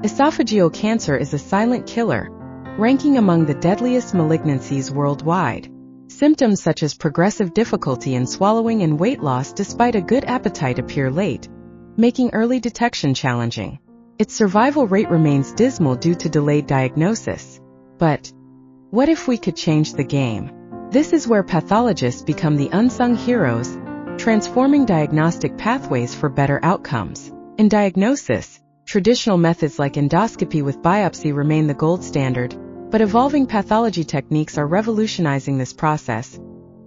Esophageal cancer is a silent killer, ranking among the deadliest malignancies worldwide. Symptoms such as progressive difficulty in swallowing and weight loss despite a good appetite appear late, making early detection challenging. Its survival rate remains dismal due to delayed diagnosis. But what if we could change the game? This is where pathologists become the unsung heroes, transforming diagnostic pathways for better outcomes. In diagnosis, traditional methods like endoscopy with biopsy remain the gold standard, but evolving pathology techniques are revolutionizing this process.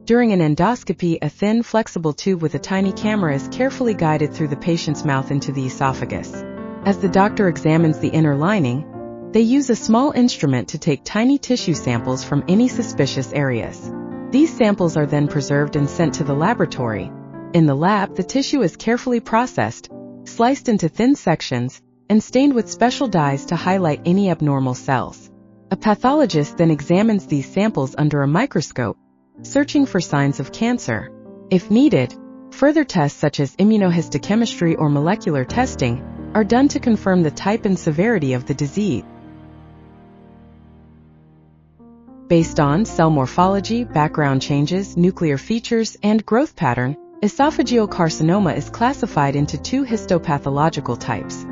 During an endoscopy, a thin, flexible tube with a tiny camera is carefully guided through the patient's mouth into the esophagus. As the doctor examines the inner lining, they use a small instrument to take tiny tissue samples from any suspicious areas. These samples are then preserved and sent to the laboratory. In the lab, the tissue is carefully processed, sliced into thin sections, and stained with special dyes to highlight any abnormal cells. A pathologist then examines these samples under a microscope, searching for signs of cancer. If needed, further tests such as immunohistochemistry or molecular testing are done to confirm the type and severity of the disease. Based on cell morphology, background changes, nuclear features, and growth pattern, esophageal carcinoma is classified into two histopathological types: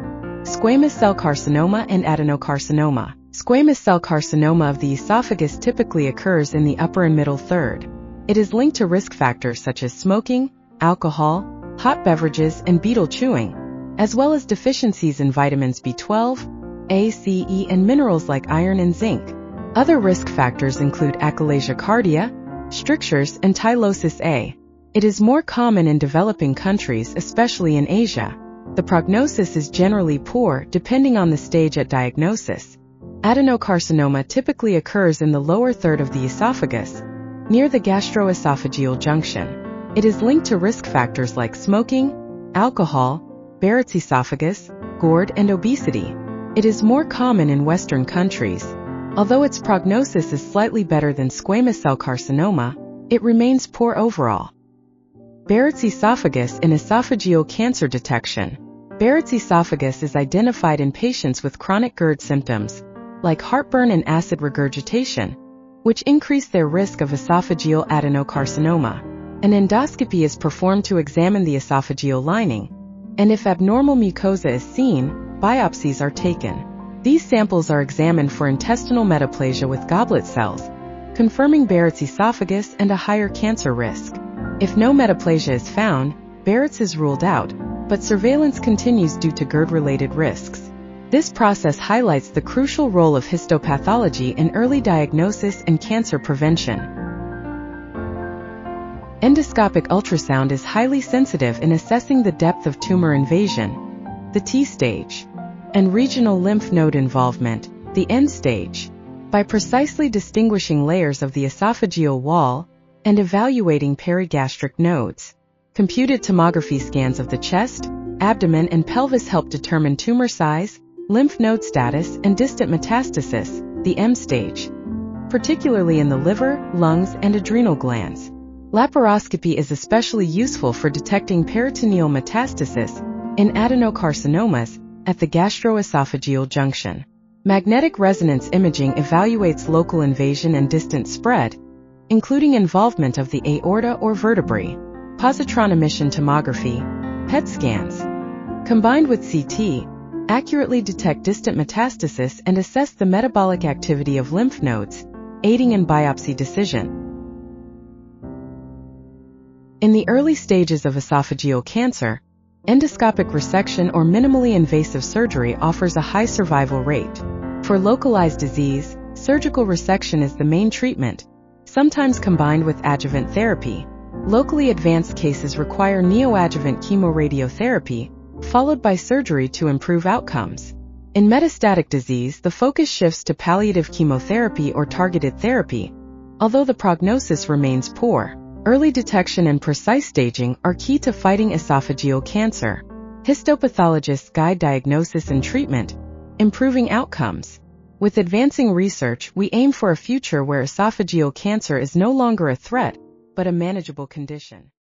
squamous cell carcinoma and adenocarcinoma. Squamous cell carcinoma of the esophagus typically occurs in the upper and middle third. It is linked to risk factors such as smoking, alcohol, hot beverages, and betel chewing, as well as deficiencies in vitamins B12, A, C, E, and minerals like iron and zinc. Other risk factors include achalasia cardia, strictures, and tylosis A. It is more common in developing countries, especially in Asia. The prognosis is generally poor depending on the stage at diagnosis. Adenocarcinoma typically occurs in the lower third of the esophagus, near the gastroesophageal junction. It is linked to risk factors like smoking, alcohol, Barrett's esophagus, GORD, and obesity. It is more common in Western countries. Although its prognosis is slightly better than squamous cell carcinoma, it remains poor overall. Barrett's esophagus in esophageal cancer detection. Barrett's esophagus is identified in patients with chronic GERD symptoms, like heartburn and acid regurgitation, which increase their risk of esophageal adenocarcinoma. An endoscopy is performed to examine the esophageal lining, and if abnormal mucosa is seen, biopsies are taken. These samples are examined for intestinal metaplasia with goblet cells, confirming Barrett's esophagus and a higher cancer risk. If no metaplasia is found, Barrett's is ruled out, but surveillance continues due to GERD-related risks. This process highlights the crucial role of histopathology in early diagnosis and cancer prevention. Endoscopic ultrasound is highly sensitive in assessing the depth of tumor invasion, the T stage, and regional lymph node involvement, the end stage, by precisely distinguishing layers of the esophageal wall and evaluating perigastric nodes. Computed tomography scans of the chest, abdomen, and pelvis help determine tumor size, lymph node status, and distant metastasis, the M stage, particularly in the liver, lungs, and adrenal glands. Laparoscopy is especially useful for detecting peritoneal metastasis in adenocarcinomas at the gastroesophageal junction. Magnetic resonance imaging evaluates local invasion and distant spread, including involvement of the aorta or vertebrae. Positron emission tomography, PET scans, combined with CT, accurately detect distant metastasis and assess the metabolic activity of lymph nodes, aiding in biopsy decision. In the early stages of esophageal cancer, endoscopic resection or minimally invasive surgery offers a high survival rate. For localized disease, surgical resection is the main treatment, sometimes combined with adjuvant therapy. Locally advanced cases require neoadjuvant chemoradiotherapy, followed by surgery to improve outcomes. In metastatic disease, the focus shifts to palliative chemotherapy or targeted therapy, although the prognosis remains poor. Early detection and precise staging are key to fighting esophageal cancer. Histopathologists guide diagnosis and treatment, improving outcomes. With advancing research, we aim for a future where esophageal cancer is no longer a threat, but a manageable condition.